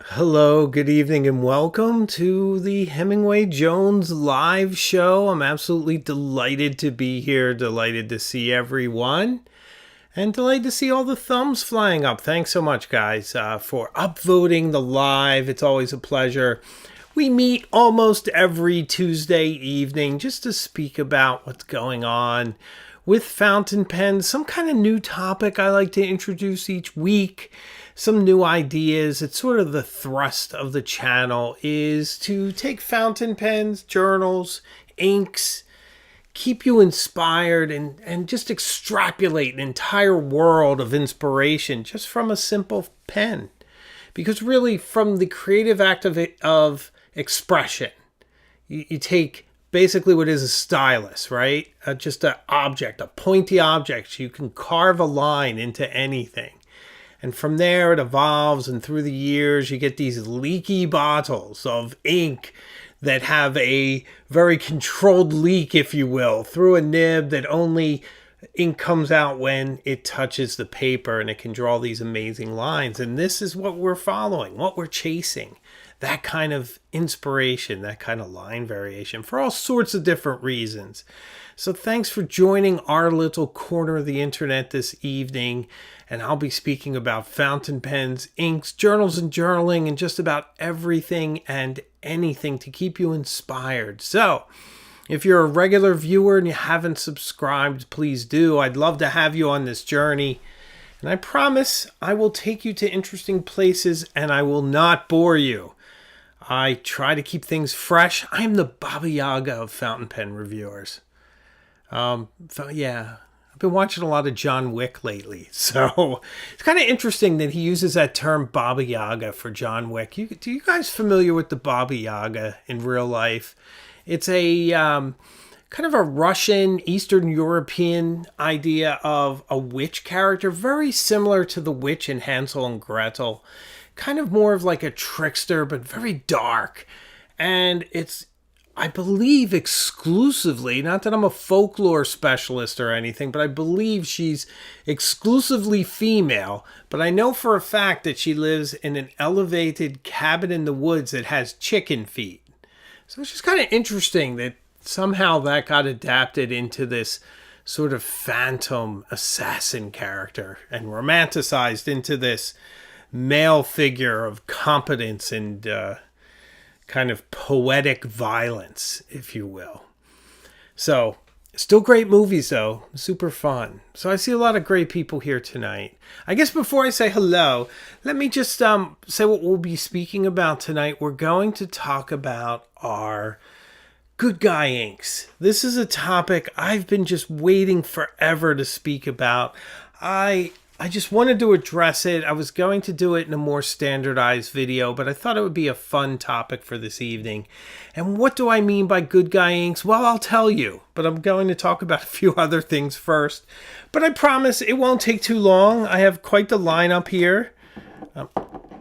Hello, good evening, and welcome to the Hemingway Jones live show. I'm absolutely delighted to be here, delighted to see everyone, and delighted to see all the thumbs flying up. Thanks so much, guys, for upvoting the live. It's always a pleasure. We meet almost every Tuesday evening just to speak about what's going on with fountain pens, some kind of new topic I like to introduce each week. Some new ideas. It's sort of the thrust of the channel is to take fountain pens, journals, inks, keep you inspired and just extrapolate an entire world of inspiration just from a simple pen. Because really from the creative act of expression, you take basically what is a stylus, right? Just an object, a pointy object. You can carve a line into anything. And from there it evolves, and through the years you get these leaky bottles of ink that have a very controlled leak, if you will, through a nib that only ink comes out when it touches the paper, and it can draw these amazing lines. And this is what we're following, what we're chasing. That kind of inspiration, that kind of line variation for all sorts of different reasons. So thanks for joining our little corner of the internet this evening. And I'll be speaking about fountain pens, inks, journals, and journaling, and just about everything and anything to keep you inspired. So if you're a regular viewer and you haven't subscribed, please do. I'd love to have you on this journey. And I promise I will take you to interesting places and I will not bore you. I try to keep things fresh. I'm the Baba Yaga of fountain pen reviewers. Yeah, I've been watching a lot of John Wick lately. So it's kind of interesting that he uses that term Baba Yaga for John Wick. Do you guys familiar with the Baba Yaga in real life? It's a kind of a Russian, Eastern European idea of a witch character, very similar to the witch in Hansel and Gretel. Kind of more of like a trickster, but very dark. And it's, I believe, exclusively, not that I'm a folklore specialist or anything, but I believe she's exclusively female. But I know for a fact that she lives in an elevated cabin in the woods that has chicken feet. So it's just kind of interesting that somehow that got adapted into this sort of phantom assassin character and romanticized into this male figure of competence and kind of poetic violence, if you will. So, still great movies though, super fun. So I see a lot of great people here tonight. I guess before I say hello, let me just say what we'll be speaking about tonight. We're going to talk about our good guy inks. This is a topic I've been just waiting forever to speak about. I just wanted to address it. I was going to do it in a more standardized video, but I thought it would be a fun topic for this evening. And what do I mean by good guy inks? Well, I'll tell you, but I'm going to talk about a few other things first. But I promise it won't take too long. I have quite the lineup here.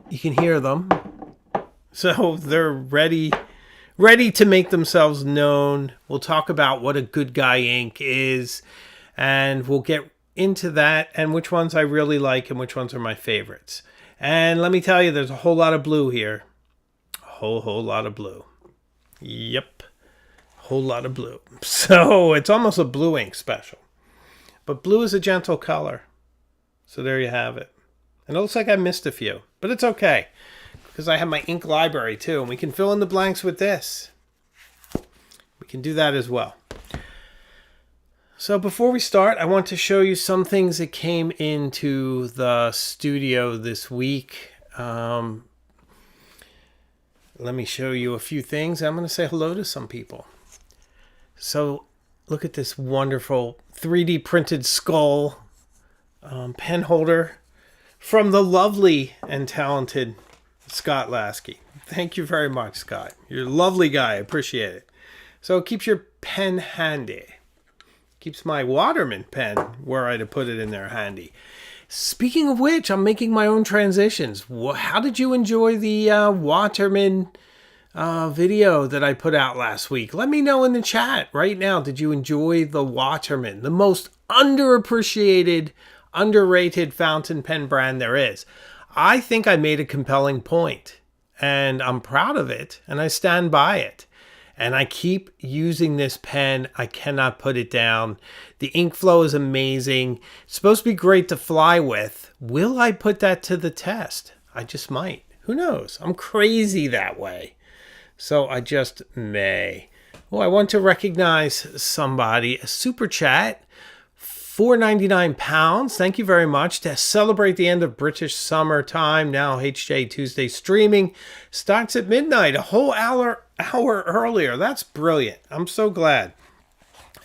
You can hear them. So they're ready to make themselves known. We'll talk about what a good guy ink is, and we'll get into that and which ones I really like and which ones are my favorites. And let me tell you, there's a whole lot of blue here. A whole lot of blue. Yep. A whole lot of blue. So it's almost a blue ink special. But blue is a gentle color. So there you have it. And it looks like I missed a few, but it's okay because I have my ink library too, and we can fill in the blanks with this. We can do that as well. So before we start, I want to show you some things that came into the studio this week. Let me show you a few things. I'm going to say hello to some people. So look at this wonderful 3D printed skull pen holder from the lovely and talented Scott Lasky. Thank you very much, Scott. You're a lovely guy. I appreciate it. So it keeps your pen handy. Keeps my Waterman pen, where I'd have put it in there, handy. Speaking of which, I'm making my own transitions. How did you enjoy the Waterman video that I put out last week? Let me know in the chat right now. Did you enjoy the Waterman, the most underappreciated, underrated fountain pen brand there is? I think I made a compelling point. and I'm proud of it, and I stand by it. And I keep using this pen. I cannot put it down. The ink flow is amazing. It's supposed to be great to fly with. Will I put that to the test? I just might. Who knows? I'm crazy that way. So I just may. Oh, I want to recognize somebody. A super chat. £4.99. Thank you very much. To celebrate the end of British summertime, now HJ Tuesday streaming starts at midnight, a whole hour earlier. That's brilliant. I'm so glad.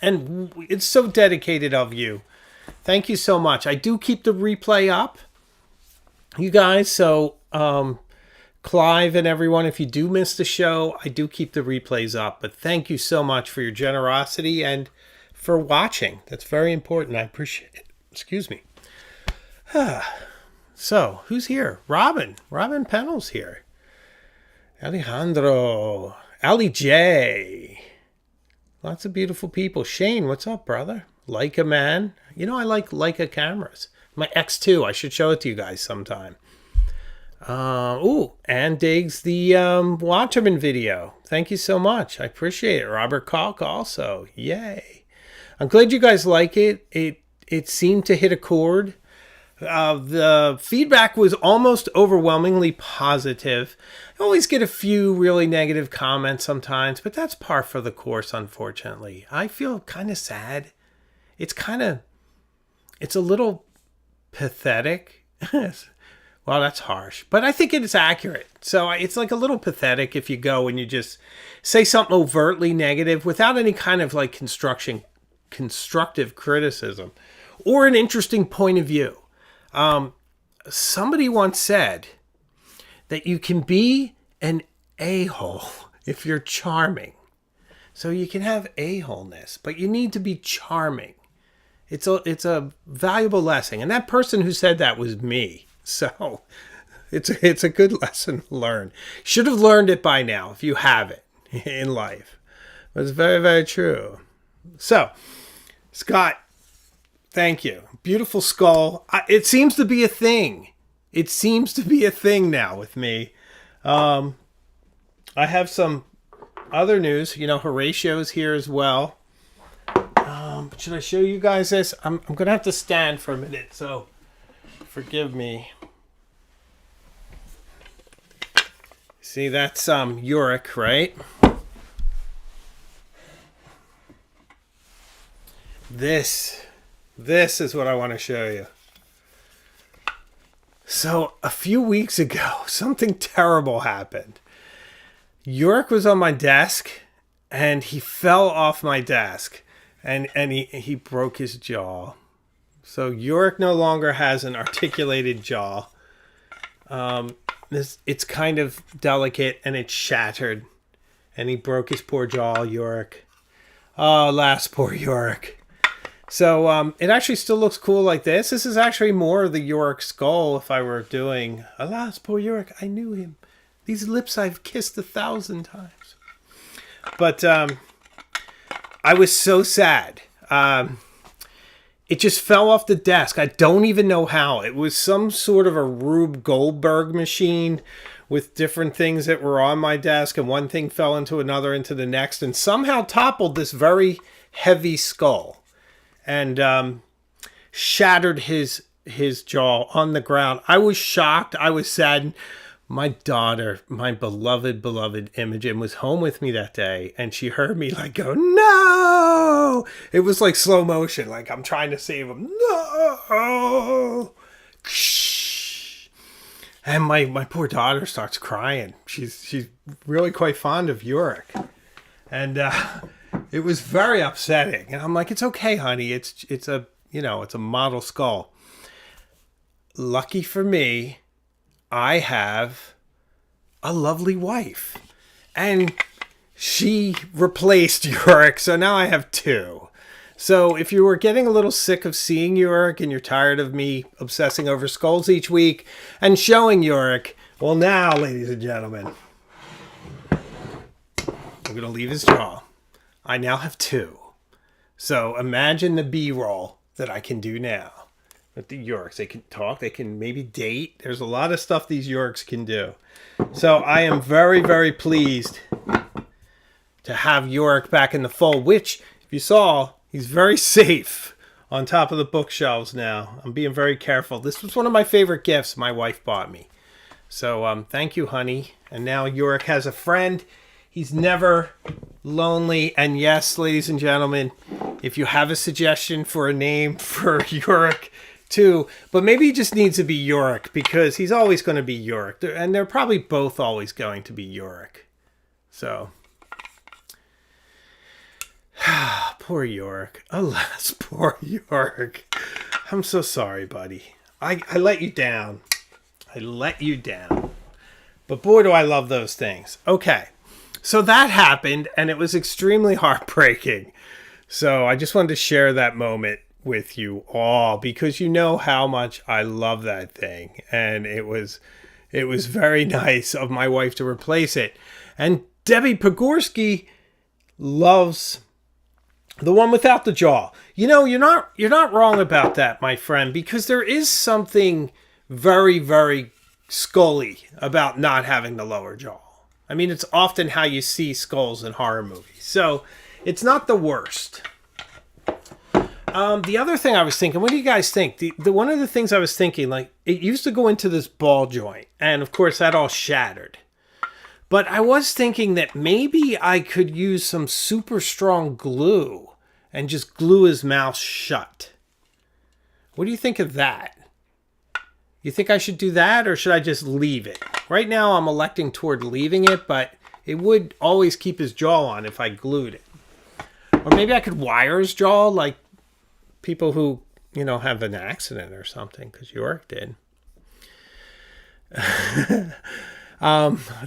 And it's so dedicated of you. Thank you so much. I do keep the replay up, you guys. So Clive and everyone, if you do miss the show, I do keep the replays up. But thank you so much for your generosity and for watching. That's very important. I appreciate it. Excuse me. So, who's here? Robin Pennell's here. Alejandro. Ali J. Lots of beautiful people. Shane, what's up, brother? Leica man. You know, I like Leica cameras. My X2. I should show it to you guys sometime. Ann digs the Waterman video. Thank you so much. I appreciate it. Robert Kalk also. Yay. I'm glad you guys like it. It seemed to hit a chord. The feedback was almost overwhelmingly positive. I always get a few really negative comments sometimes, but that's par for the course, unfortunately. I feel kind of sad. It's a little pathetic. Well, that's harsh, but I think it is accurate. So it's like a little pathetic if you go and you just say something overtly negative without any kind of like constructive criticism or an interesting point of view. Somebody once said that you can be an a-hole if you're charming. So you can have a-holeness, but you need to be charming. It's a valuable lesson. And that person who said that was me. So it's a good lesson to learn. Should have learned it by now if you have it in life. But it's very, very true. So, Scott, thank you. Beautiful skull. It seems to be a thing. It seems to be a thing now with me. I have some other news. You know, Horatio's here as well. Should I show you guys this? I'm going to have to stand for a minute, so forgive me. See, that's Yorick, right? This is what I want to show you. So a few weeks ago, something terrible happened. Yorick was on my desk and he fell off my desk and he broke his jaw. So Yorick no longer has an articulated jaw. It's kind of delicate and it's shattered. And he broke his poor jaw, Yorick. Oh, last poor Yorick. So it actually still looks cool like this. This is actually more of the Yorick skull if I were doing, alas, poor Yorick, I knew him. These lips I've kissed 1,000 times. But I was so sad. It just fell off the desk. I don't even know how. It was some sort of a Rube Goldberg machine with different things that were on my desk. And one thing fell into another, into the next. And somehow toppled this very heavy skull. And shattered his jaw on the ground. I was shocked. I was saddened. My daughter, my beloved Imogen, was home with me that day, and she heard me like go, no! It was like slow motion, like I'm trying to save him. No! And my poor daughter starts crying. She's really quite fond of Yorick. And it was very upsetting. And I'm like, it's okay, honey. It's a model skull. Lucky for me, I have a lovely wife. And she replaced Yorick, so now I have two. So if you were getting a little sick of seeing Yorick and you're tired of me obsessing over skulls each week and showing Yorick, well now, ladies and gentlemen, I'm going to leave his jaw. I now have two. So imagine the B-roll that I can do now. with the Yorks. They can talk. They can maybe date. There's a lot of stuff these Yorks can do. So I am very, very pleased to have Yorick back in the fold, which, if you saw, he's very safe on top of the bookshelves now. I'm being very careful. This was one of my favorite gifts my wife bought me. So thank you, honey. And now Yorick has a friend. He's never lonely. And yes, ladies and gentlemen, if you have a suggestion for a name for Yorick too, but maybe he just needs to be Yorick, because he's always going to be Yorick. And they're probably both always going to be Yorick. So, poor Yorick. Alas, poor Yorick. I'm so sorry, buddy. I let you down. I let you down. But boy, do I love those things. Okay. So that happened, and it was extremely heartbreaking. So I just wanted to share that moment with you all, because you know how much I love that thing. And it was very nice of my wife to replace it. And Debbie Pogorski loves the one without the jaw. You know, you're not wrong about that, my friend, because there is something very, very Scully about not having the lower jaw. I mean, it's often how you see skulls in horror movies. So it's not the worst. The other thing I was thinking, what do you guys think? The one of the things I was thinking, like, it used to go into this ball joint. And of course, that all shattered. But I was thinking that maybe I could use some super strong glue and just glue his mouth shut. What do you think of that? You think I should do that, or should I just leave it? Right now, I'm electing toward leaving it, but it would always keep his jaw on if I glued it. Or maybe I could wire his jaw, like people who, you know, have an accident or something, because Yorick did.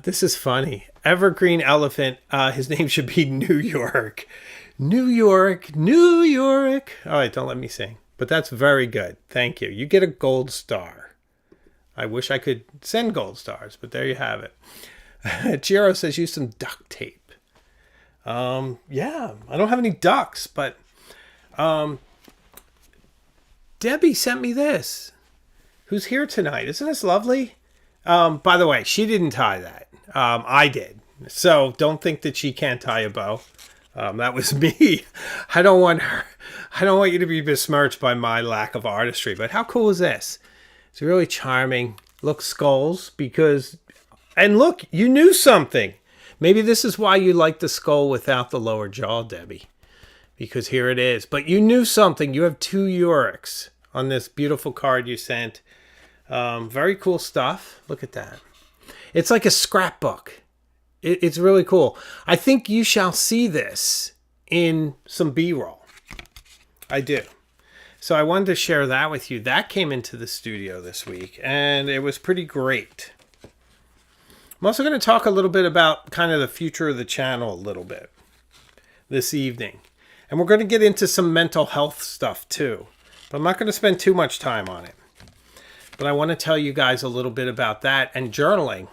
This is funny. Evergreen Elephant, his name should be New York. New York, New York. All right, don't let me sing. But that's very good. Thank you. You get a gold star. I wish I could send gold stars, but there you have it. Chiro says use some duct tape. Yeah, I don't have any ducks, but Debbie sent me this. Who's here tonight? Isn't this lovely? By the way, she didn't tie that. I did. So don't think that she can't tie a bow. That was me. I don't want you to be besmirched by my lack of artistry. But how cool is this? It's really charming. Look, skulls, because... And look, you knew something. Maybe this is why you like the skull without the lower jaw, Debbie. Because here it is. But you knew something. You have 2 Yoricks on this beautiful card you sent. Very cool stuff. Look at that. It's like a scrapbook. It's really cool. I think you shall see this in some B-roll. I do. So I wanted to share that with you. That came into the studio this week, and it was pretty great. I'm also going to talk a little bit about kind of the future of the channel a little bit this evening. And we're going to get into some mental health stuff too. But I'm not going to spend too much time on it. But I want to tell you guys a little bit about that and journaling,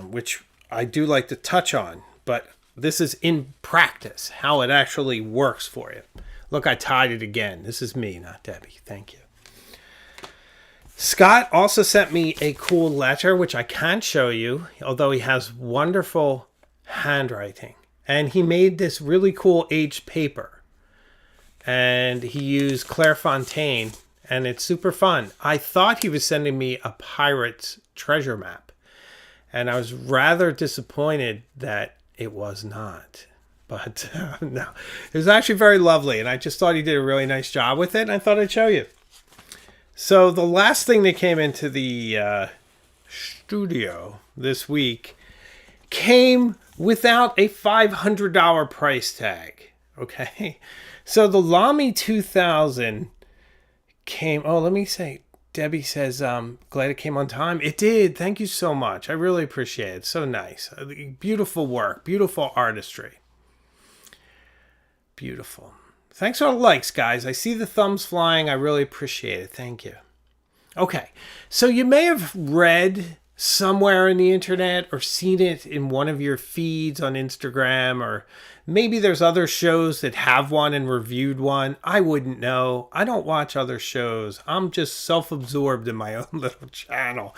which I do like to touch on. But this is in practice, how it actually works for you. Look, I tied it again. This is me, not Debbie. Thank you. Scott also sent me a cool letter, which I can't show you, although he has wonderful handwriting. And he made this really cool aged paper. And he used Clairefontaine, and it's super fun. I thought he was sending me a pirate's treasure map. And I was rather disappointed that it was not. But no, it was actually very lovely. And I just thought he did a really nice job with it. And I thought I'd show you. So the last thing that came into the studio this week came without a $500 price tag. Okay. So the Lamy 2000 came. Oh, let me say. Debbie says, glad it came on time. It did. Thank you so much. I really appreciate it. So nice. Beautiful work. Beautiful artistry. Beautiful. Thanks for all the likes, guys. I see the thumbs flying. I really appreciate it. Thank you. Okay. So you may have read somewhere in the internet or seen it in one of your feeds on Instagram, or maybe there's other shows that have one and reviewed one. I wouldn't know. I don't watch other shows. I'm just self-absorbed in my own little channel.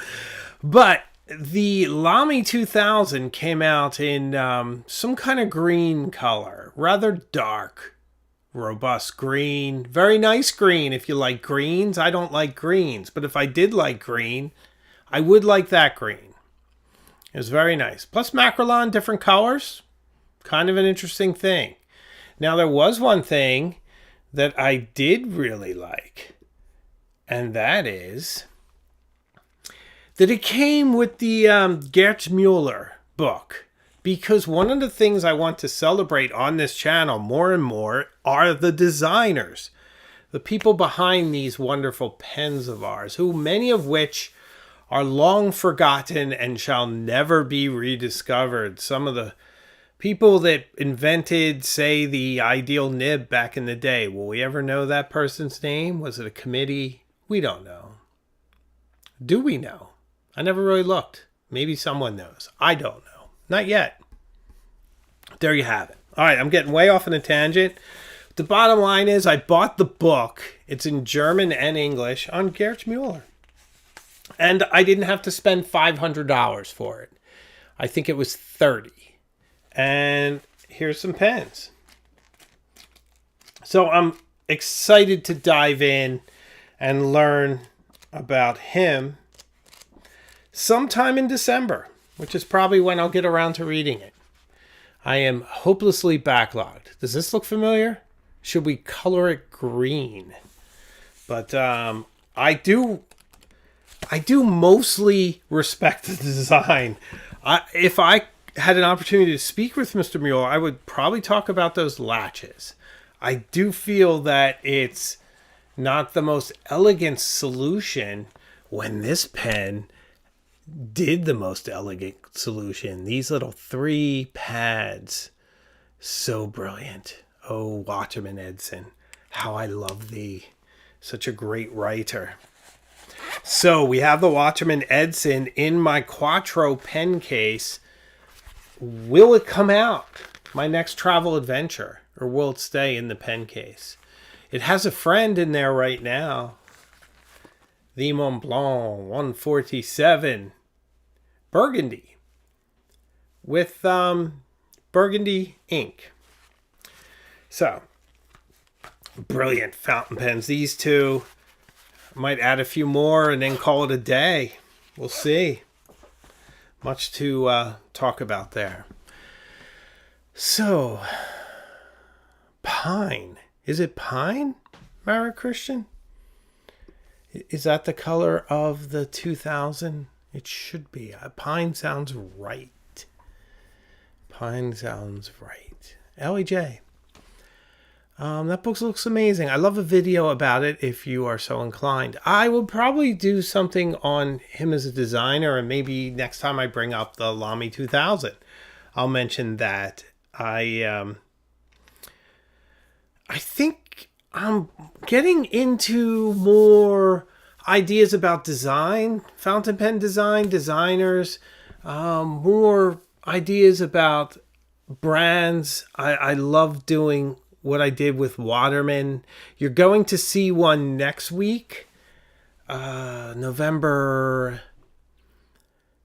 But the Lamy 2000 came out in some kind of green color, rather dark, robust green, very nice green. If you like greens, I don't like greens, but if I did like green, I would like that green. It was very nice. Plus macrolon, different colors, kind of an interesting thing. Now there was one thing that I did really like, and that is that it came with the Gert Mueller book. Because one of the things I want to celebrate on this channel more and more are the designers. The people behind these wonderful pens of ours, who many of which are long forgotten and shall never be rediscovered. Some of the people that invented, say, the ideal nib back in the day, will we ever know that person's name? Was it a committee? We don't know. Do we know? I never really looked. Maybe someone knows. I don't know. Not yet. There you have it. All right, I'm getting way off on a tangent. The bottom line is I bought the book. It's in German and English on Gert Mueller. And I didn't have to spend $500 for it. I think it was $30. And here's some pens. So I'm excited to dive in and learn about him sometime in December, which is probably when I'll get around to reading it. I am hopelessly backlogged. Does this look familiar? Should we color it green? But I do mostly respect the design. If I had an opportunity to speak with Mr. Mueller, I would probably talk about those latches. I do feel that it's not the most elegant solution when this pen did the most elegant solution. These little 3 pads, so brilliant. Oh, Waterman Edson, how I love thee. Such a great writer. So we have the Waterman Edson in my Quattro pen case. Will it come out? My next travel adventure, or will it stay in the pen case? It has a friend in there right now. The Mont Blanc 147 Burgundy with burgundy ink. So, brilliant fountain pens. These two, might add a few more and then call it a day. We'll see. Much to talk about there. So, pine. Is it pine, Mara Christian? Is that the color of the 2000? It should be. Pine sounds right. Pine sounds right. LEJ. That book looks amazing. I love a video about it if you are so inclined. I will probably do something on him as a designer, and maybe next time I bring up the Lamy 2000, I'll mention that. I think I'm getting into more ideas about design, fountain pen design, designers, more ideas about brands. I love doing what I did with Waterman. You're going to see one next week, November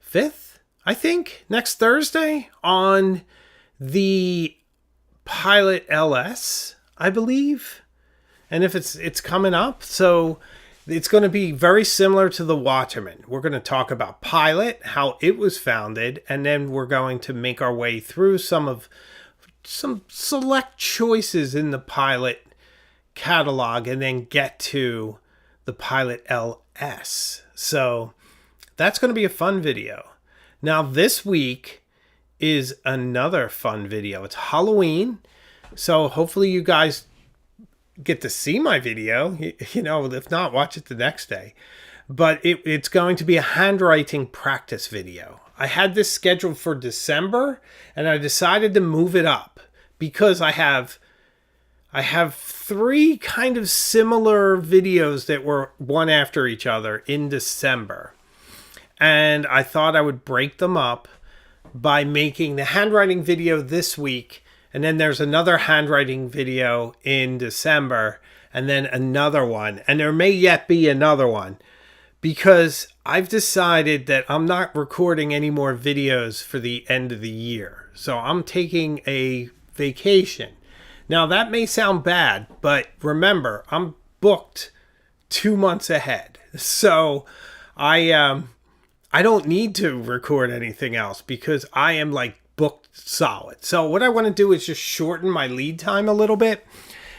5th, I think, next Thursday, on the Pilot LS, I believe. And if it's coming up, so it's going to be very similar to the Waterman. We're going to talk about Pilot, how it was founded, and then we're going to make our way through some select choices in the Pilot catalog and then get to the Pilot LS. So that's going to be a fun video. Now this week is another fun video. It's Halloween, so hopefully you guys get to see my video. You know, if not, watch it the next day. But it's going to be a handwriting practice video. I had this scheduled for December, and I decided to move it up because I have 3 kind of similar videos that were one after each other in December. And I thought I would break them up by making the handwriting video this week, and then there's another handwriting video in December, and then another one, and there may yet be another one, because I've decided that I'm not recording any more videos for the end of the year. So I'm taking a vacation. Now that may sound bad, but remember, I'm booked 2 months ahead. So I don't need to record anything else because I am like booked solid. So what I want to do is just shorten my lead time a little bit,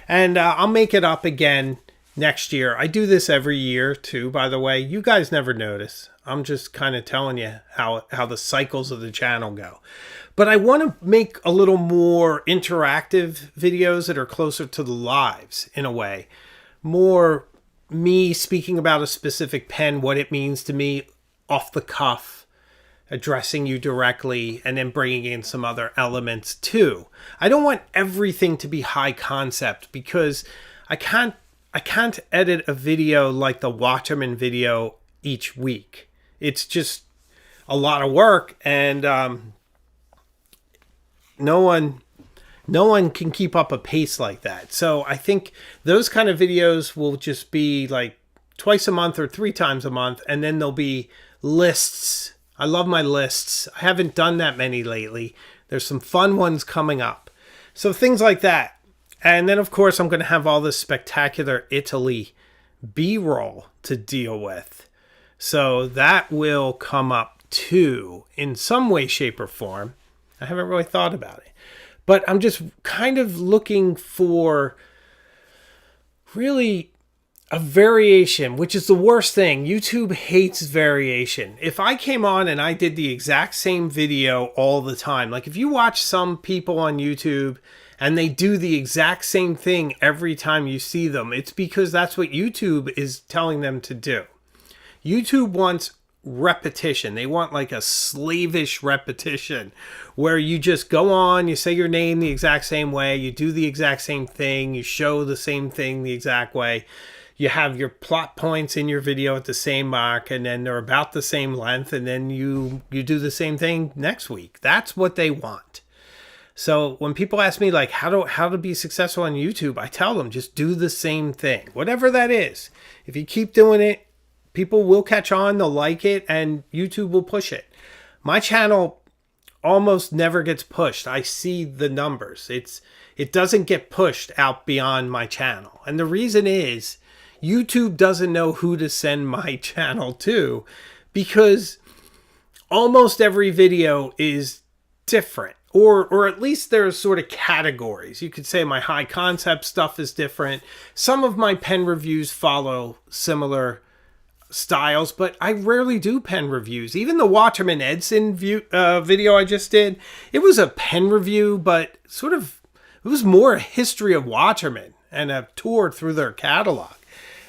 and I'll make it up again next year. I do this every year too, by the way. You guys never notice. I'm just kind of telling you how the cycles of the channel go. But I want to make a little more interactive videos that are closer to the lives in a way. More me speaking about a specific pen, what it means to me, off the cuff, addressing you directly, and then bringing in some other elements too. I don't want everything to be high concept because I can't edit a video like the Waterman video each week. It's just a lot of work, and no one can keep up a pace like that. So I think those kind of videos will just be like twice a month or 3 times a month, and then there'll be lists. I love my lists. I haven't done that many lately. There's some fun ones coming up. So things like that. And then, of course, I'm going to have all this spectacular Italy B-roll to deal with. So that will come up too in some way, shape, or form. I haven't really thought about it. But I'm just kind of looking for really a variation, which is the worst thing. YouTube hates variation. If I came on and I did the exact same video all the time, like if you watch some people on YouTube and they do the exact same thing every time you see them, it's because that's what YouTube is telling them to do. YouTube wants repetition. They want like a slavish repetition where you just go on, you say your name the exact same way, you do the exact same thing, you show the same thing the exact way. You have your plot points in your video at the same mark, and then they're about the same length, and then you do the same thing next week. That's what they want. So when people ask me like how to be successful on YouTube, I tell them just do the same thing, whatever that is. If you keep doing it, people will catch on, they'll like it, and YouTube will push it. My channel almost never gets pushed. I see the numbers. It doesn't get pushed out beyond my channel, and the reason is YouTube doesn't know who to send my channel to, because almost every video is different, or at least there's sort of categories. You could say my high concept stuff is different. Some of my pen reviews follow similar styles, but I rarely do pen reviews. Even the Waterman Edson video I just did, it was a pen review, but it was more a history of Waterman and a tour through their catalog.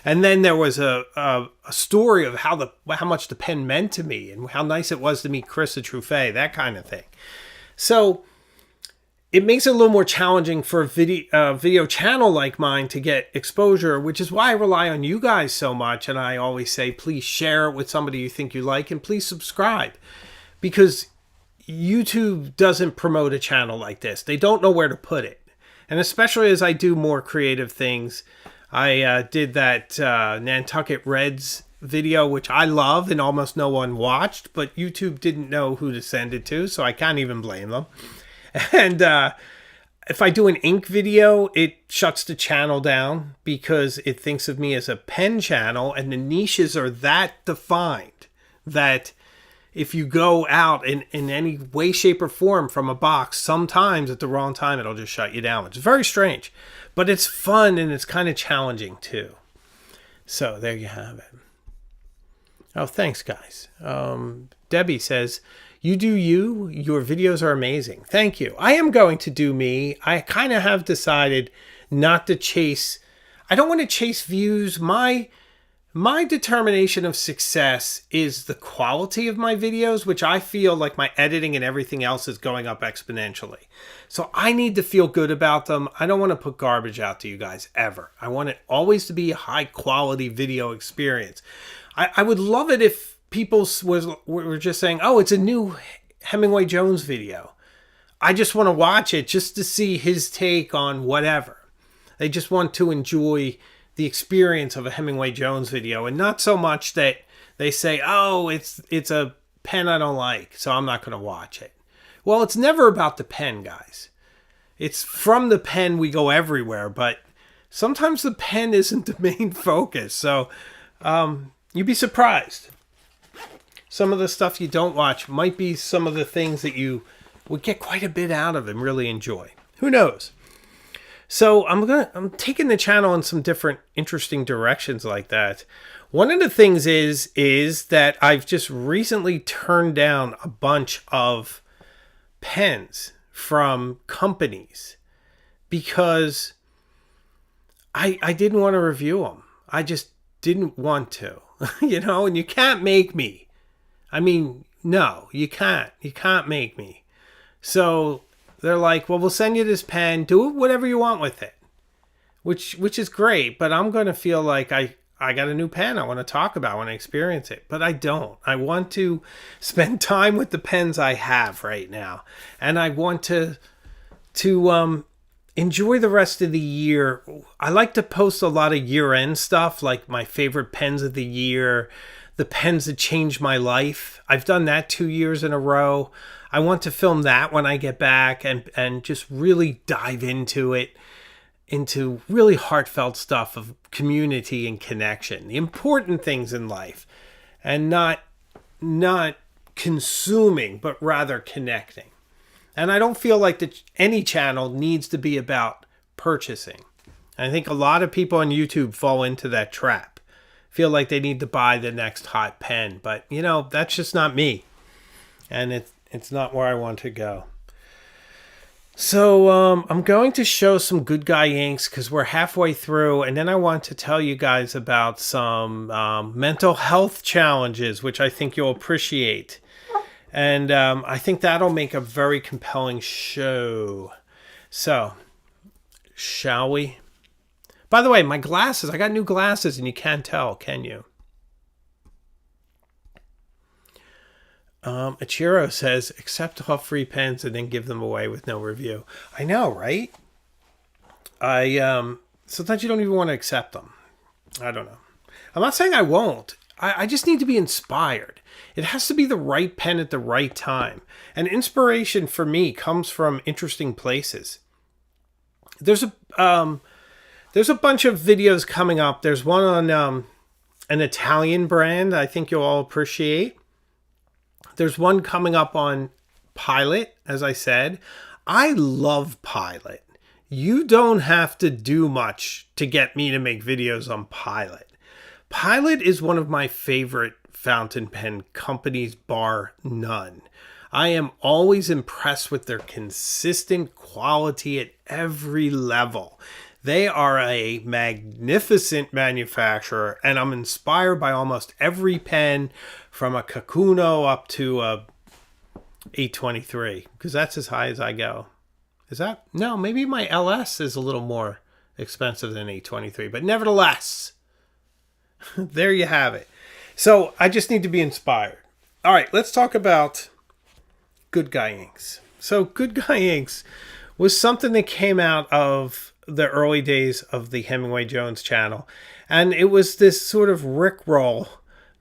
And then there was a story of how much the pen meant to me and how nice it was to meet Chris at Truffet, that kind of thing. So it makes it a little more challenging for a video channel like mine to get exposure, which is why I rely on you guys so much. And I always say, please share it with somebody you think you like, and please subscribe, because YouTube doesn't promote a channel like this. They don't know where to put it. And especially as I do more creative things, I did that Nantucket Reds video, which I love and almost no one watched, but YouTube didn't know who to send it to, so I can't even blame them. And if I do an ink video, it shuts the channel down because it thinks of me as a pen channel, and the niches are that defined that if you go out in any way, shape, or form from a box, sometimes at the wrong time, it'll just shut you down. It's very strange, but it's fun and it's kind of challenging too. So there you have it. Oh, thanks, guys. Debbie says, you do you. Your videos are amazing. Thank you. I am going to do me. I kind of have decided not to chase. I don't want to chase views. My determination of success is the quality of my videos, which I feel like my editing and everything else is going up exponentially. So I need to feel good about them. I don't want to put garbage out to you guys ever. I want it always to be a high quality video experience. I would love it if were just saying, oh, it's a new Hemingway Jones video. I just want to watch it just to see his take on whatever. They just want to enjoy the experience of a Hemingway Jones video, and not so much that they say, oh, it's a pen I don't like, so I'm not going to watch it. Well, it's never about the pen, guys. It's from the pen we go everywhere, but sometimes the pen isn't the main focus. So you'd be surprised. Some of the stuff you don't watch might be some of the things that you would get quite a bit out of and really enjoy. Who knows? So I'm taking the channel in some different interesting directions like that. One of the things is that I've just recently turned down a bunch of pens from companies because I didn't want to review them. I just didn't want to, and you can't make me. I mean, no, you can't. You can't make me. So they're like, well, we'll send you this pen. Do whatever you want with it, which is great. But I'm going to feel like I got a new pen I want to talk about when I experience it. But I don't. I want to spend time with the pens I have right now. And I want to enjoy the rest of the year. I like to post a lot of year-end stuff, like my favorite pens of the year, the pens that changed my life. I've done that 2 years in a row. I want to film that when I get back and just really dive into it, into really heartfelt stuff of community and connection, the important things in life, and not consuming, but rather connecting. And I don't feel like any channel needs to be about purchasing. I think a lot of people on YouTube fall into that trap. Feel like they need to buy the next hot pen. But, that's just not me. And it's not where I want to go. So I'm going to show some Good Guy inks because we're halfway through. And then I want to tell you guys about some mental health challenges, which I think you'll appreciate. And I think that'll make a very compelling show. So, shall we? By the way, my glasses, I got new glasses and you can't tell, can you? Ichiro says, accept all free pens and then give them away with no review. I know, right? Sometimes you don't even want to accept them. I don't know. I'm not saying I won't. I just need to be inspired. It has to be the right pen at the right time. And inspiration for me comes from interesting places. There's a bunch of videos coming up. There's one on an Italian brand I think you'll all appreciate. There's one coming up on Pilot, as I said. I love Pilot. You don't have to do much to get me to make videos on Pilot. Pilot is one of my favorite fountain pen companies, bar none. I am always impressed with their consistent quality at every level. They are a magnificent manufacturer, and I'm inspired by almost every pen from a Kakuno up to a 823, because that's as high as I go. Is that? No, maybe my LS is a little more expensive than 823, but nevertheless, there you have it. So I just need to be inspired. All right, let's talk about Good Guy inks. So Good Guy inks was something that came out of the early days of the Hemingway Jones channel. And it was this sort of rickroll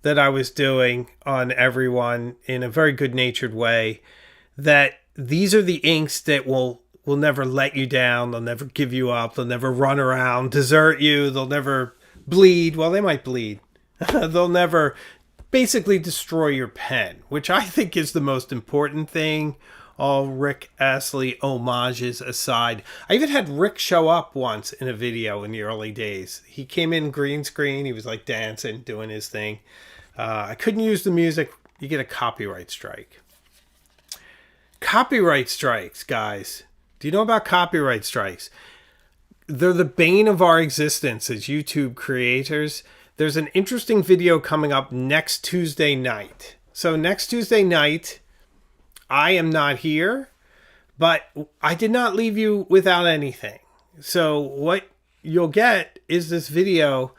that I was doing on everyone in a very good-natured way, that these are the inks that will never let you down. They'll never give you up. They'll never run around, desert you. They'll never bleed. Well, they might bleed. They'll never basically destroy your pen, which I think is the most important thing. All Rick Astley homages aside. I even had Rick show up once in a video in the early days. He came in green screen. He was like dancing, doing his thing. I couldn't use the music. You get a copyright strike. Copyright strikes, guys. Do you know about copyright strikes? They're the bane of our existence as YouTube creators. There's an interesting video coming up next Tuesday night. So next Tuesday night, I am not here, but I did not leave you without anything. So what you'll get is this video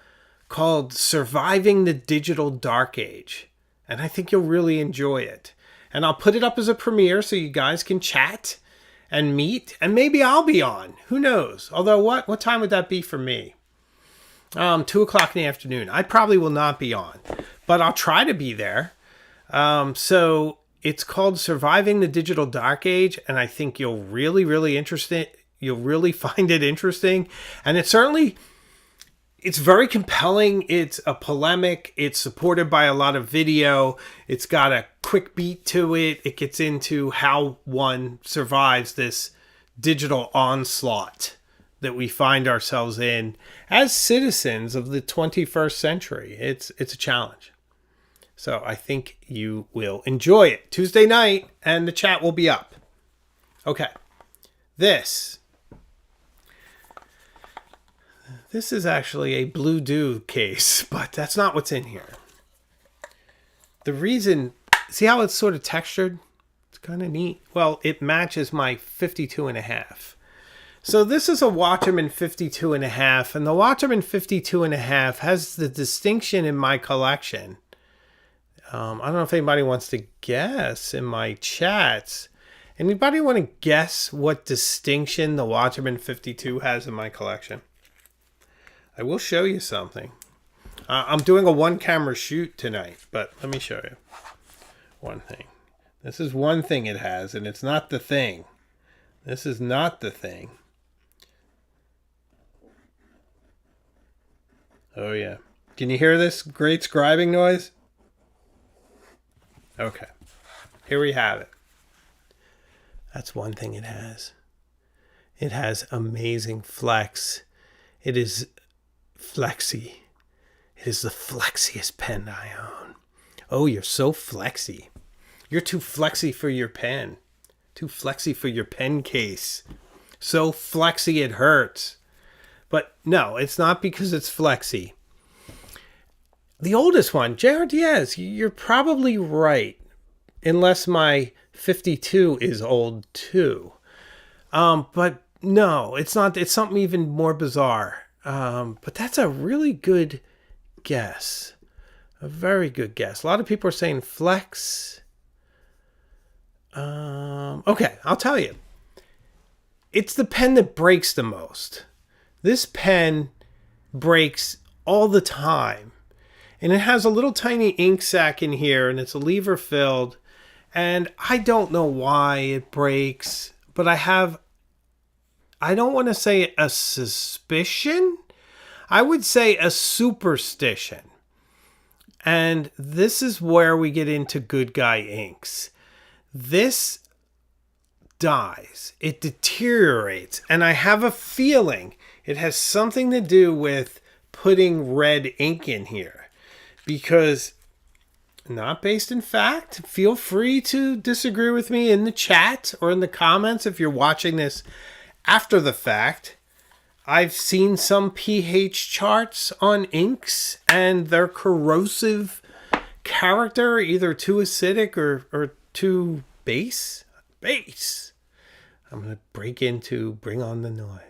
called Surviving the Digital Dark Age. And I think you'll really enjoy it. And I'll put it up as a premiere so you guys can chat and meet. And maybe I'll be on. Who knows? Although, what time would that be for me? 2 o'clock in the afternoon. I probably will not be on. But I'll try to be there. So it's called Surviving the Digital Dark Age. And I think you'll really, really you'll really find it interesting. And it's very compelling. It's a polemic. It's supported by a lot of video. It's got a quick beat to it. It gets into how one survives this digital onslaught that we find ourselves in as citizens of the 21st century. It's a challenge. So I think you will enjoy it. Tuesday night, and the chat will be up. Okay. This is actually a Blue Dew case, but that's not what's in here. The reason, see how it's sort of textured? It's kind of neat. Well, it matches my 52.5. So this is a Watchman 52.5, and the Watchman 52.5 has the distinction in my collection. I don't know if anybody wants to guess in my chats. Anybody want to guess what distinction the Watchman 52 has in my collection? I will show you something. I'm doing a one-camera shoot tonight, but let me show you one thing. This is one thing it has, and it's not the thing. This is not the thing. Oh, yeah. Can you hear this great scribing noise? Okay. Here we have it. That's one thing it has. It has amazing flex. It is flexy. It is the flexiest pen I own. Oh, you're so flexy. You're too flexy for your pen. Too flexy for your pen case. So flexy it hurts. But no, it's not because it's flexy. The oldest one, J.R. Diaz, you're probably right. Unless my 52 is old too. But no, it's not. It's something even more bizarre. But that's a really good guess. A very good guess. A lot of people are saying flex. Okay, I'll tell you. It's the pen that breaks the most. This pen breaks all the time. And it has a little tiny ink sac in here, and it's a lever filled. And I don't know why it breaks, but I don't want to say a suspicion. I would say a superstition. And this is where we get into good guy inks. This dies. It deteriorates. And I have a feeling it has something to do with putting red ink in here. Because, not based in fact, feel free to disagree with me in the chat or in the comments if you're watching this after the fact. I've seen some pH charts on inks and their corrosive character, either too acidic or too base. I'm going to bring the noise.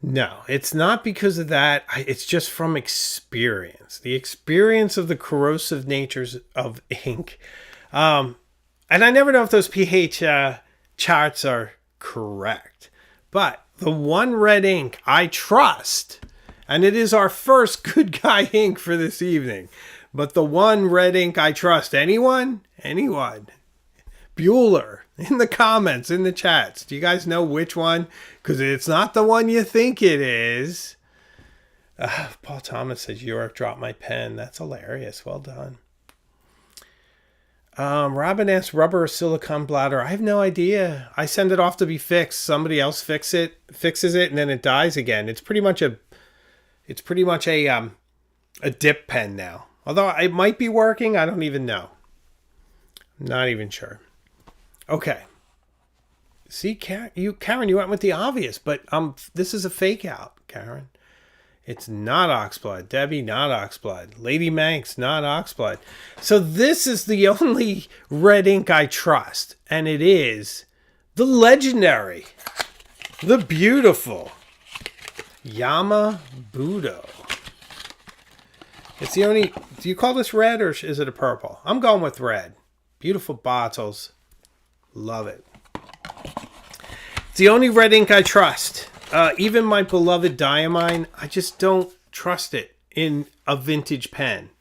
No, it's not because of that. It's just from experience. The experience of the corrosive natures of ink. And I never know if those pH charts are correct. But the one red ink I trust, and it is our first good guy ink for this evening, but the one red ink I trust, anyone? Bueller. In the comments, in the chats. Do you guys know which one? Because it's not the one you think it is. Paul Thomas says, Yorick dropped my pen. That's hilarious. Well done. Robin asks, rubber or silicone bladder? I have no idea. I send it off to be fixed. Somebody else fixes it, and then it dies again. It's pretty much a dip pen now. Although it might be working, I don't even know. I'm not even sure. Okay. See, Karen, you went with the obvious, but this is a fake out, Karen. It's not oxblood. Debbie, not oxblood. Lady Manx, not oxblood. So this is the only red ink I trust, and it is the legendary, the beautiful Yama Budo. It's the only... Do you call this red or is it a purple? I'm going with red. Beautiful bottles. Love it. It's the only red ink I trust. Even my beloved Diamine, I just don't trust it in a vintage pen.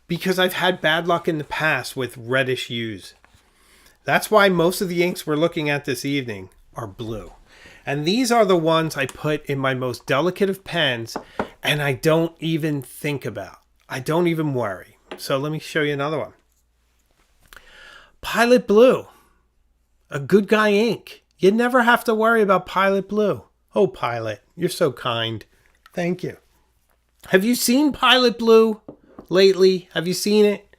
Because I've had bad luck in the past with reddish hues. That's why most of the inks we're looking at this evening are blue. And these are the ones I put in my most delicate of pens and I don't even think about. I don't even worry. So let me show you another one. Pilot Blue. A good guy ink. You never have to worry about Pilot Blue. Oh, Pilot, you're so kind. Thank you. Have you seen Pilot Blue lately? Have you seen it?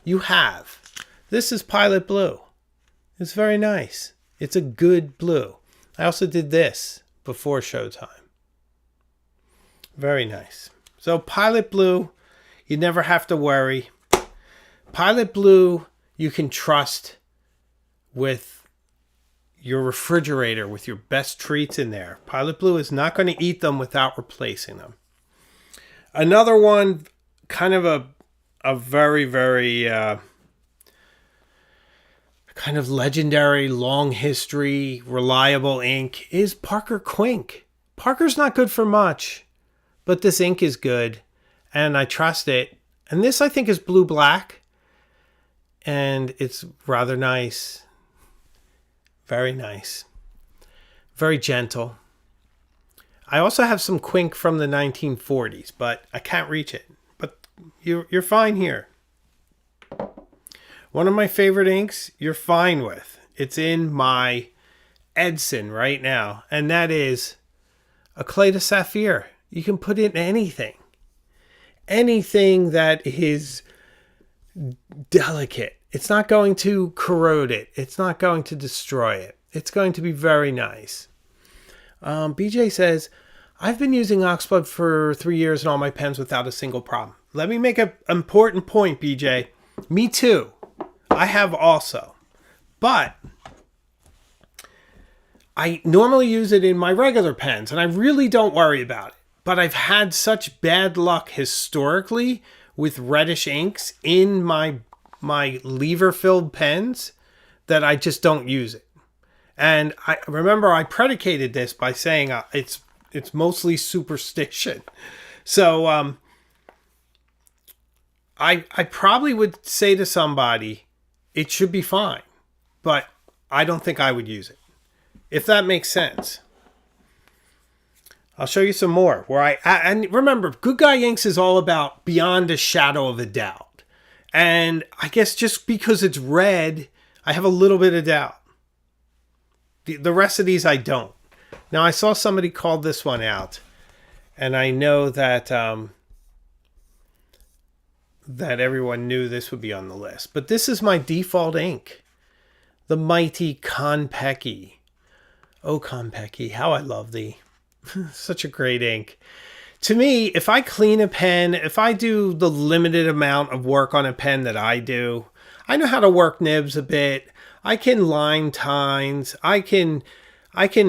You have. This is Pilot Blue. It's very nice. It's a good blue. I also did this before showtime. Very nice. So Pilot Blue, you never have to worry. Pilot Blue, you can trust with your refrigerator, with your best treats in there. Pilot Blue is not going to eat them without replacing them. Another one, kind of a very, very kind of legendary, long history, reliable ink is Parker Quink. Parker's not good for much, but this ink is good, and I trust it. And this, I think, is blue-black, and it's rather nice. Very nice. Very gentle. I also have some Quink from the 1940s, but I can't reach it. But you're fine here. One of my favorite inks you're fine with. It's in my Edson right now, and that is a Clay de Saphir. You can put in anything. Anything that is delicate. It's not going to corrode it. It's not going to destroy it. It's going to be very nice. BJ says, I've been using Oxblood for 3 years in all my pens without a single problem. Let me make an important point, BJ. Me too. I have also. But I normally use it in my regular pens, and I really don't worry about it. But I've had such bad luck historically with reddish inks in my lever-filled pens that I just don't use it. And I remember I predicated this by saying it's mostly superstition. So I probably would say to somebody, it should be fine, but I don't think I would use it, if that makes sense. I'll show you some more. And remember, Good Guy Inks is all about beyond a shadow of a doubt. And I guess just because it's red, I have a little bit of doubt. The rest of these I don't. Now, I saw somebody called this one out, and I know that that everyone knew this would be on the list. But this is my default ink, the mighty Konpeki. Oh, Konpeki, how I love thee. Such a great ink. To me, if I clean a pen, if I do the limited amount of work on a pen that I do, I know how to work nibs a bit. I can line tines. I can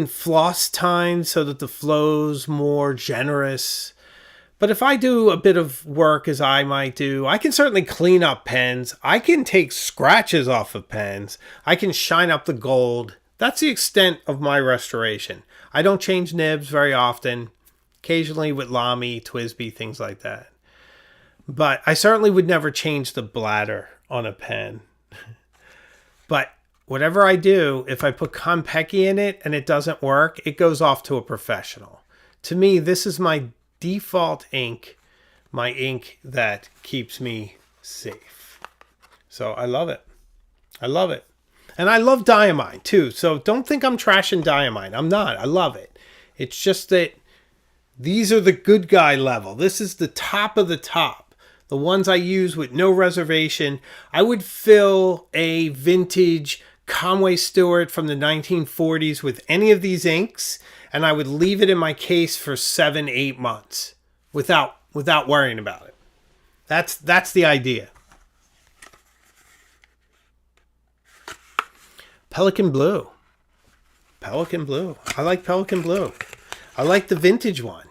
floss tines so that the flow's more generous. But if I do a bit of work as I might do, I can certainly clean up pens. I can take scratches off of pens. I can shine up the gold. That's the extent of my restoration. I don't change nibs very often. Occasionally with Lamy, Twisby, things like that. But I certainly would never change the bladder on a pen. But whatever I do, if I put Konpeki in it and it doesn't work, it goes off to a professional. To me, this is my default ink, my ink that keeps me safe. So I love it. I love it. And I love Diamine too. So don't think I'm trashing Diamine. I'm not. I love it. It's just that these are the good guy level. This is the top of the top. The ones I use with no reservation. I would fill a vintage Conway Stewart from the 1940s with any of these inks, and I would leave it in my case for 7-8 months without worrying about it. That's the idea. Pelican Blue. Pelican Blue. I like Pelican Blue. I like the vintage one.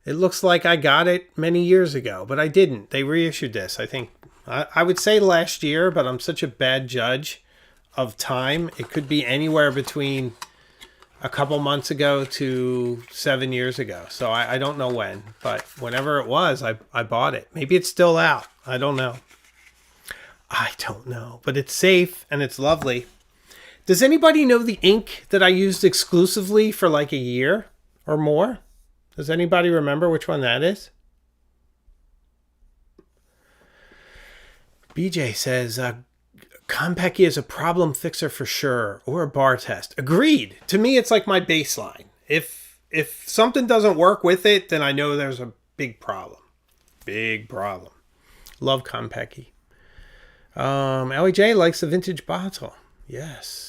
It looks like I got it many years ago, but I didn't. They reissued this, I think. I would say last year, but I'm such a bad judge of time. It could be anywhere between a couple months ago to 7 years ago. So I don't know when, but whenever it was, I bought it. Maybe it's still out. I don't know. But it's safe and it's lovely. Does anybody know the ink that I used exclusively for like a year or more? Does anybody remember which one that is? BJ says, Konpeki is a problem fixer for sure, or a bar test. Agreed. To me, it's like my baseline. If something doesn't work with it, then I know there's a big problem. Big problem. Love Konpeki. LEJ likes the vintage bottle. Yes.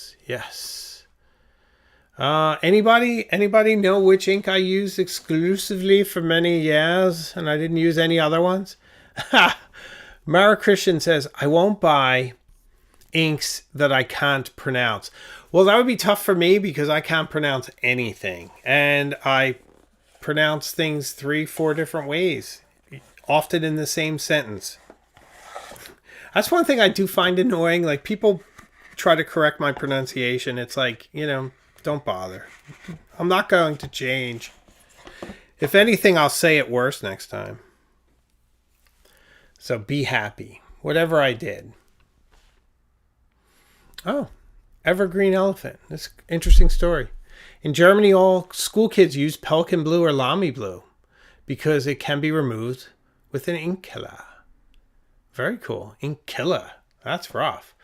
Anybody know which ink I used exclusively for many years and I didn't use any other ones? Mara Christian says, I won't buy inks that I can't pronounce. Well, that would be tough for me because I can't pronounce anything. And I pronounce things 3-4 different ways, often in the same sentence. That's one thing I do find annoying. Like, people try to correct my pronunciation. It's like, don't bother. I'm not going to change. If anything, I'll say it worse next time. So be happy. Whatever I did. Oh, Evergreen Elephant. That's an interesting story. In Germany, all school kids use Pelican Blue or Lamy Blue because it can be removed with an ink killer. Very cool. Ink killer. That's rough.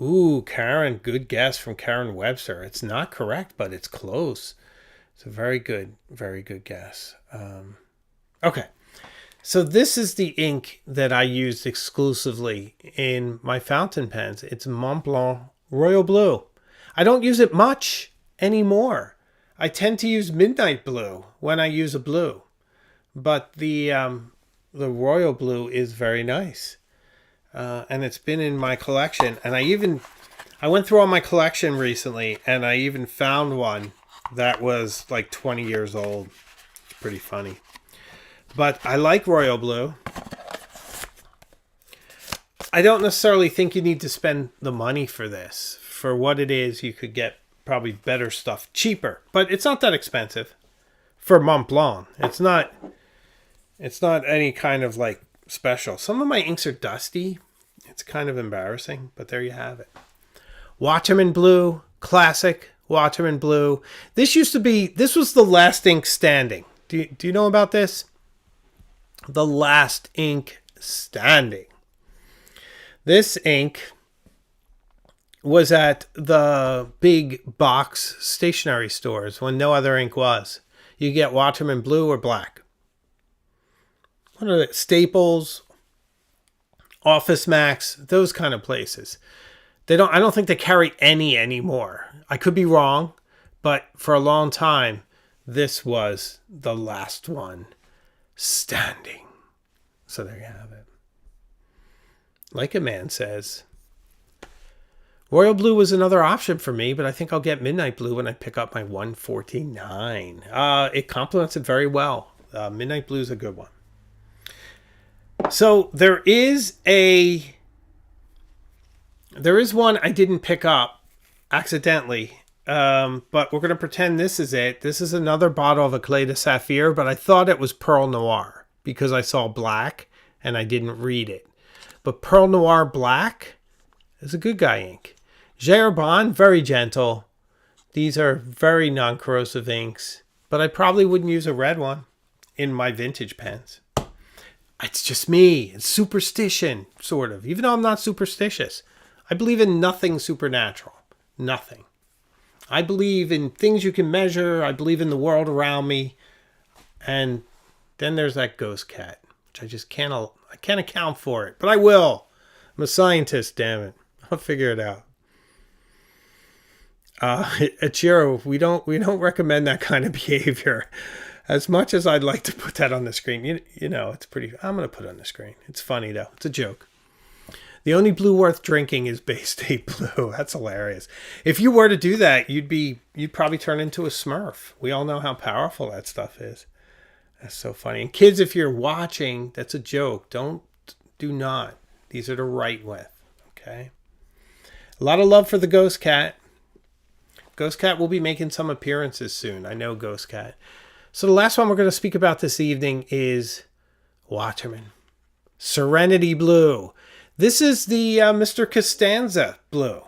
Ooh, Karen. Good guess from Karen Webster. It's not correct, but it's close. It's a very good guess. Okay. So this is the ink that I used exclusively in my fountain pens. It's Mont Blanc Royal Blue. I don't use it much anymore. I tend to use Midnight Blue when I use a blue. But the Royal Blue is very nice. And it's been in my collection. And I went through all my collection recently, and I even found one that was like 20 years old. It's pretty funny. But I like Royal Blue. I don't necessarily think you need to spend the money for this. For what it is, you could get probably better stuff cheaper. But it's not that expensive for Mont Blanc. It's not any kind of like special. Some of my inks are dusty. It's kind of embarrassing, but there you have it. Waterman Blue, classic Waterman Blue. This was the last ink standing. Do you know about this? The last ink standing. This ink was at the big box stationery stores when no other ink was. You get Waterman Blue or black. What are the Staples, Office Max, those kind of places. I don't think they carry any anymore. I could be wrong, but for a long time, this was the last one standing. So there you have it. Like a man says, Royal Blue was another option for me, but I think I'll get Midnight Blue when I pick up my 149. It complements it very well. Midnight Blue is a good one. So there is one I didn't pick up accidentally. But we're going to pretend this is it. This is another bottle of Eclat de Saphir, but I thought it was Pearl Noir because I saw black and I didn't read it. But Pearl Noir Black is a good guy ink. Gerabon, very gentle. These are very non-corrosive inks, but I probably wouldn't use a red one in my vintage pens. It's just me. It's superstition, sort of. Even though I'm not superstitious. I believe in nothing supernatural. Nothing. I believe in things you can measure. I believe in the world around me. And then there's that ghost cat, which I can't account for it, but I will. I'm a scientist, damn it. I'll figure it out. Achiro, we don't recommend that kind of behavior. As much as I'd like to put that on the screen, you know, it's pretty. I'm going to put it on the screen. It's funny though. It's a joke. The only blue worth drinking is Bay State Blue. That's hilarious. If you were to do that, you'd probably turn into a Smurf. We all know how powerful that stuff is. That's so funny. And kids, if you're watching, that's a joke. Do not. These are to write with. Okay. A lot of love for the Ghost Cat. Ghost Cat will be making some appearances soon. I know Ghost Cat. So the last one we're going to speak about this evening is Waterman. Serenity Blue. This is the Mr. Costanza blue.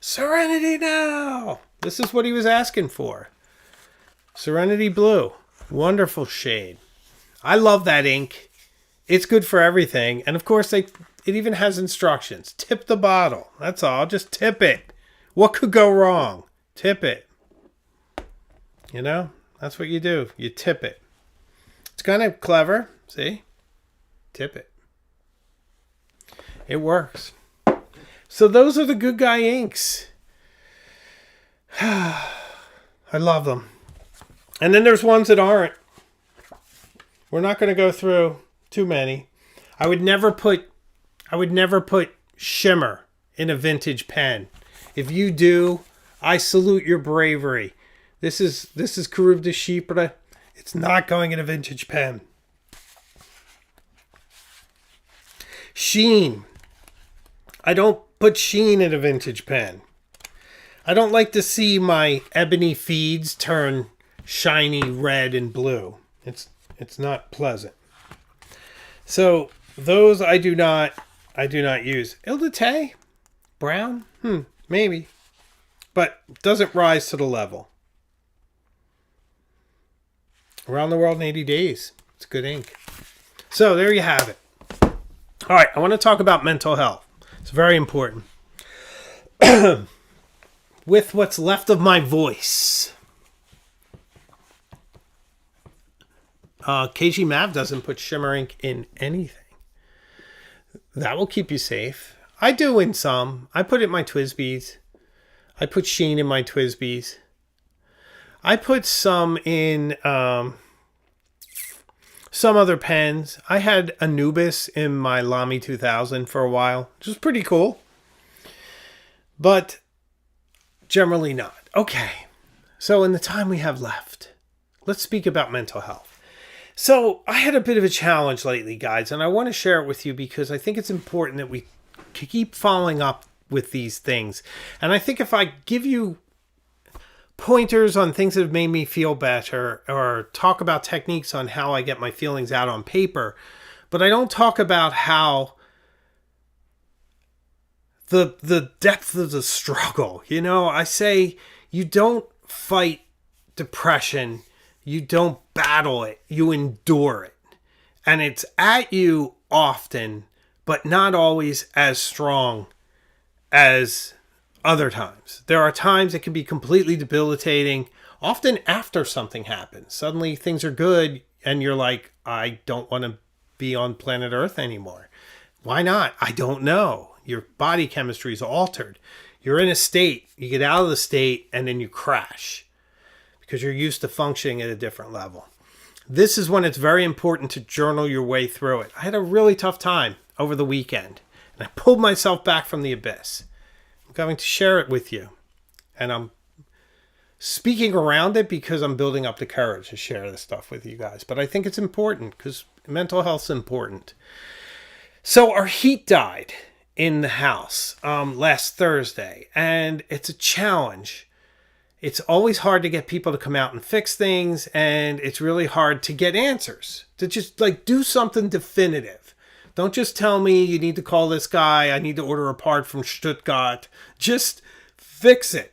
Serenity now. This is what he was asking for. Serenity Blue. Wonderful shade. I love that ink. It's good for everything. And of course, it even has instructions. Tip the bottle. That's all. Just tip it. What could go wrong? Tip it. You know, that's what you do. You tip it. It's kind of clever. See? Tip it. It works. So those are the good guy inks. I love them. And then there's ones that aren't. We're not going to go through too many. I would never put shimmer in a vintage pen. If you do, I salute your bravery. This is Carub de Chypre. It's not going in a vintage pen. Sheen. I don't put sheen in a vintage pen. I don't like to see my ebony feeds turn shiny red and blue. It's not pleasant. So those I do not use. Ildete? Brown? Maybe. But doesn't rise to the level. Around the World in 80 Days. It's good ink. So there you have it. All right, I want to talk about mental health. It's very important. With what's left of my voice. KG Mav doesn't put shimmer ink in anything. That will keep you safe. I do in some. I put it in my Twisbees. I put sheen in my Twisbees. I put some in some other pens. I had Anubis in my Lamy 2000 for a while, which was pretty cool. But generally not. Okay. So in the time we have left, let's speak about mental health. So I had a bit of a challenge lately, guys, and I want to share it with you because I think it's important that we keep following up with these things. And I think if I give you pointers on things that have made me feel better or talk about techniques on how I get my feelings out on paper, but I don't talk about how the depth of the struggle. You know, I say you don't fight depression. You don't battle it. You endure it. And it's at you often, but not always as strong as other times. There are times it can be completely debilitating, often after something happens. Suddenly things are good and you're like, I don't want to be on planet Earth anymore. Why not? I don't know. Your body chemistry is altered. You're in a state, you get out of the state, and then you crash because you're used to functioning at a different level. This is when it's very important to journal your way through it. I had a really tough time over the weekend, and I pulled myself back from the abyss. I'm going to share it with you, and I'm speaking around it because I'm building up the courage to share this stuff with you guys. But I think it's important because mental health's important. So our heat died in the house last Thursday, and it's a challenge. It's always hard to get people to come out and fix things, and it's really hard to get answers, to just like do something definitive. Don't just tell me you need to call this guy, I need to order a part from Stuttgart. Just fix it.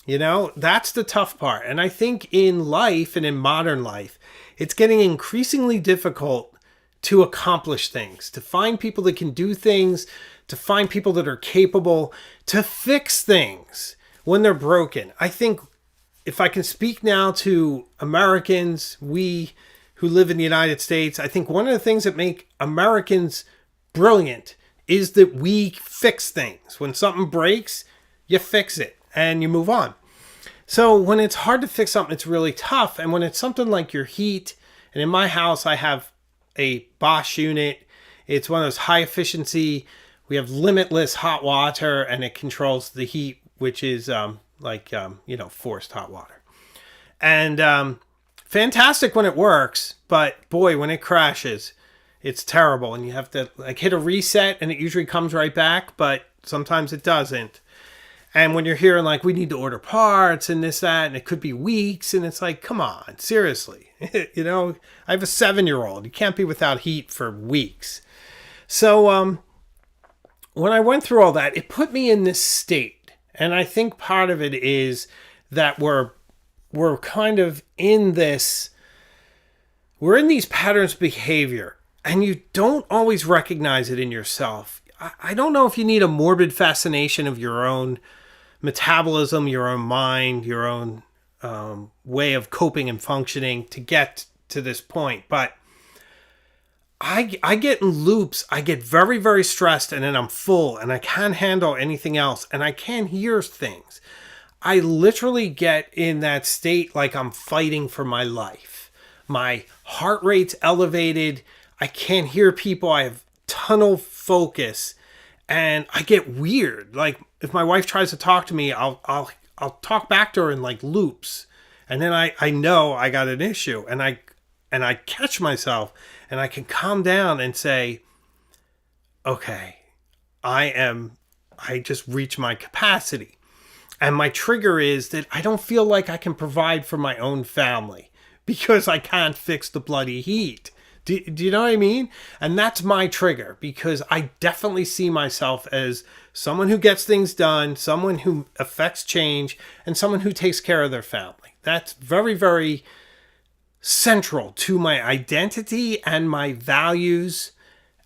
You know, that's the tough part. And I think in life and in modern life, it's getting increasingly difficult to accomplish things, to find people that can do things, to find people that are capable, to fix things when they're broken. I think if I can speak now to Americans, we who live in the United States, I think one of the things that make Americans brilliant is that we fix things. When something breaks, you fix it and you move on. So when it's hard to fix something, it's really tough. And when it's something like your heat, and in my house, I have a Bosch unit. It's one of those high efficiency. We have limitless hot water, and it controls the heat, which is forced hot water. And fantastic when it works, but boy, when it crashes, it's terrible. And you have to like hit a reset and it usually comes right back, but sometimes it doesn't. And when you're hearing like, we need to order parts and this, that, and it could be weeks. And it's like, come on, seriously. You know, I have a 7-year-old. You can't be without heat for weeks. So when I went through all that, it put me in this state. And I think part of it is that we're kind of in this, we're in these patterns of behavior. And you don't always recognize it in yourself. I don't know if you need a morbid fascination of your own metabolism, your own mind, your own way of coping and functioning to get to this point. But I get in loops. I get very, very stressed and then I'm full and I can't handle anything else and I can't hear things. I literally get in that state like I'm fighting for my life. My heart rate's elevated. I can't hear people. I have tunnel focus. And I get weird. Like if my wife tries to talk to me, I'll talk back to her in like loops. And then I know I got an issue and I catch myself and I can calm down and say, okay, I just reached my capacity. And my trigger is that I don't feel like I can provide for my own family because I can't fix the bloody heat. Do you know what I mean? And that's my trigger because I definitely see myself as someone who gets things done, someone who affects change, and someone who takes care of their family. That's very, very central to my identity and my values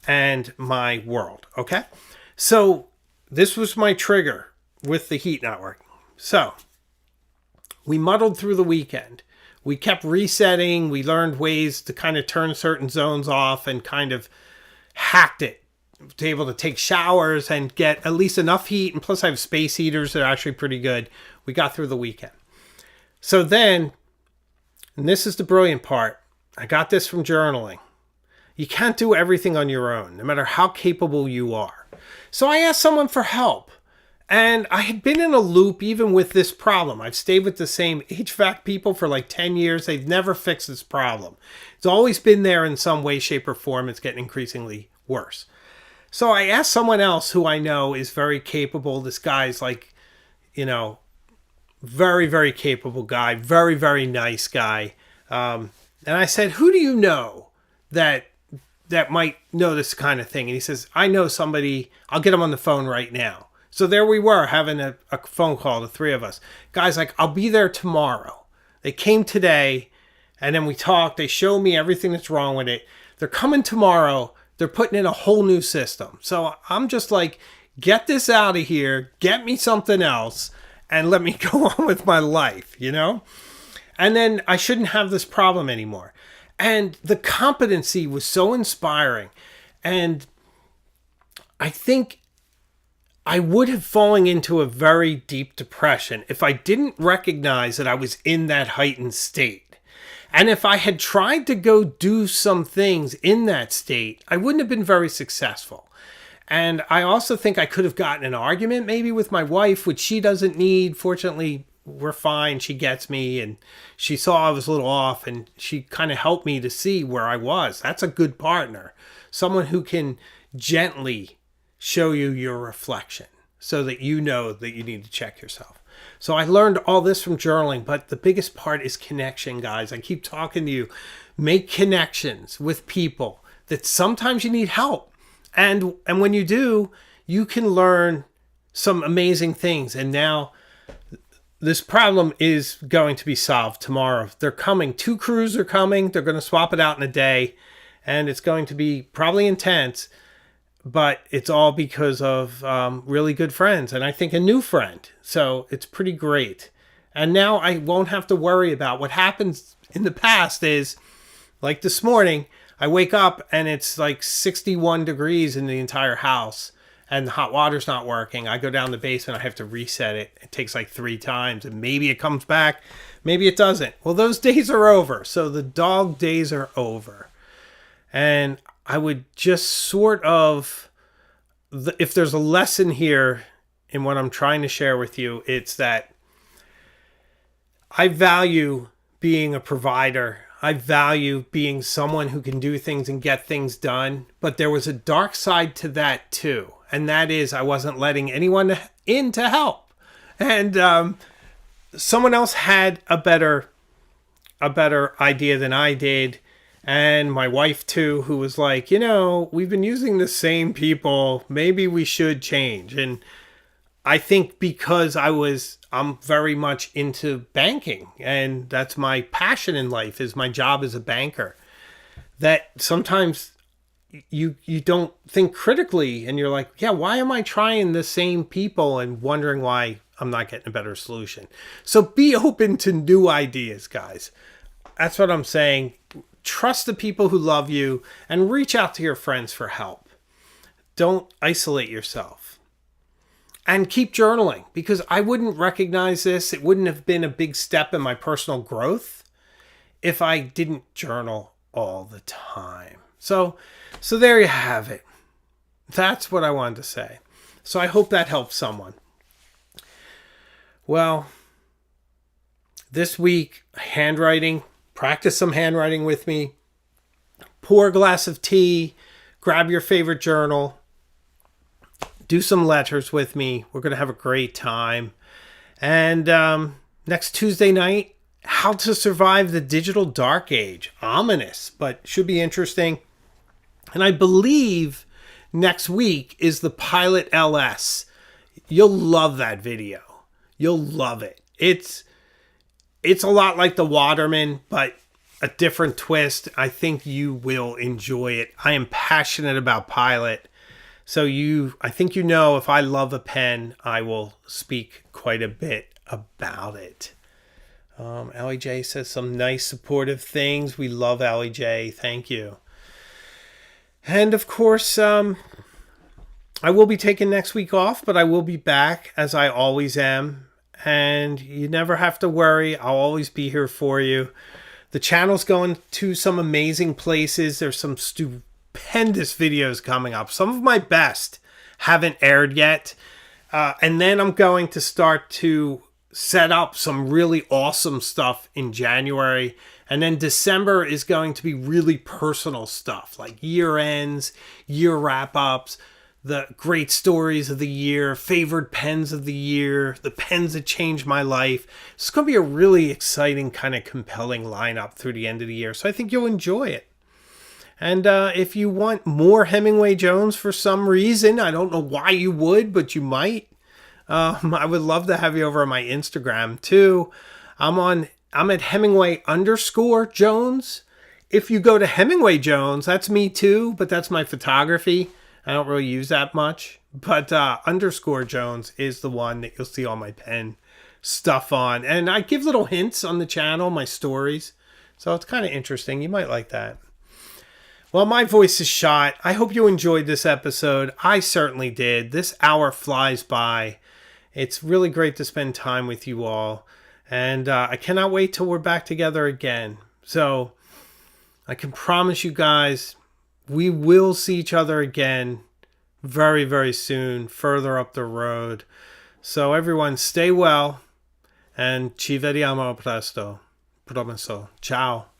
and my world. Okay? So this was my trigger with the heat not working. So we muddled through the weekend. We kept resetting. We learned ways to kind of turn certain zones off and kind of hacked it. To able to take showers and get at least enough heat. And plus I have space heaters that are actually pretty good. We got through the weekend. So then, and this is the brilliant part, I got this from journaling. You can't do everything on your own, no matter how capable you are. So I asked someone for help. And I had been in a loop even with this problem. I've stayed with the same HVAC people for like 10 years. They've never fixed this problem. It's always been there in some way, shape, or form. It's getting increasingly worse. So I asked someone else who I know is very capable. This guy's like, you know, very, very capable guy. Very, very nice guy. And I said, who do you know that might know this kind of thing? And he says, I know somebody. I'll get him on the phone right now. So there we were having a phone call, the three of us. Guy's like, I'll be there tomorrow. They came today and then we talked. They showed me everything that's wrong with it. They're coming tomorrow. They're putting in a whole new system. So I'm just like, get this out of here. Get me something else and let me go on with my life, you know? And then I shouldn't have this problem anymore. And the competency was so inspiring. And I think I would have fallen into a very deep depression if I didn't recognize that I was in that heightened state. And if I had tried to go do some things in that state, I wouldn't have been very successful. And I also think I could have gotten an argument maybe with my wife, which she doesn't need. Fortunately, we're fine. She gets me and she saw I was a little off and she kind of helped me to see where I was. That's a good partner. Someone who can gently show you your reflection so that you know that you need to check yourself. So I learned all this from journaling, but the biggest part is connection, guys. I keep talking to you. Make connections with people that sometimes you need help. And when you do, you can learn some amazing things. And now this problem is going to be solved tomorrow. They're coming. 2 crews are coming. They're going to swap it out in a day. And it's going to be probably intense. But it's all because of really good friends. And I think a new friend. So it's pretty great. And now I won't have to worry about what happens in the past is, like this morning, I wake up and it's like 61 degrees in the entire house. And the hot water's not working. I go down the basement. I have to reset it. It takes like 3 times. And maybe it comes back. Maybe it doesn't. Well, those days are over. So the dog days are over. And I would just sort of, if there's a lesson here in what I'm trying to share with you, it's that I value being a provider. I value being someone who can do things and get things done. But there was a dark side to that too. And that is I wasn't letting anyone in to help. And someone else had a better idea than I did. And my wife too, who was like, we've been using the same people. Maybe we should change. And I think because I'm very much into banking, and that's my passion in life, is my job as a banker, that sometimes you don't think critically, and you're like, yeah, why am I trying the same people and wondering why I'm not getting a better solution? So be open to new ideas, guys. That's what I'm saying. Trust the people who love you and reach out to your friends for help. Don't isolate yourself. And keep journaling, because I wouldn't recognize this. It wouldn't have been a big step in my personal growth if I didn't journal all the time. So there you have it. That's what I wanted to say. So I hope that helps someone. Well, this week, handwriting. Practice some handwriting with me. Pour a glass of tea. Grab your favorite journal. Do some letters with me. We're going to have a great time. And next Tuesday night, how to survive the digital dark age. Ominous, but should be interesting. And I believe next week is the Pilot LS. You'll love that video. You'll love it. It's a lot like the Waterman, but a different twist. I think you will enjoy it. I am passionate about Pilot. So I think if I love a pen, I will speak quite a bit about it. Allie J says some nice supportive things. We love Allie J. Thank you. And of course, I will be taking next week off, but I will be back as I always am. And you never have to worry. I'll always be here for you. The channel's going to some amazing places. There's some stupendous videos coming up. Some of my best haven't aired yet. And then I'm going to start to set up some really awesome stuff in January. And then December is going to be really personal stuff, like year ends, year wrap-ups, the great stories of the year, favorite pens of the year, the pens that changed my life. It's going to be a really exciting, kind of compelling lineup through the end of the year. So I think you'll enjoy it. And if you want more Hemingway Jones for some reason, I don't know why you would, but you might. I would love to have you over on my Instagram too. I'm at Hemingway_Jones. If you go to Hemingway Jones, that's me too, but that's my photography. I don't really use that much. But _Jones is the one that you'll see all my pen stuff on. And I give little hints on the channel, my stories. So it's kind of interesting. You might like that. Well, my voice is shot. I hope you enjoyed this episode. I certainly did. This hour flies by. It's really great to spend time with you all. And I cannot wait till we're back together again. So I can promise you guys, we will see each other again very, very soon, further up the road. So everyone, stay well. And ci vediamo presto. Promesso. Ciao.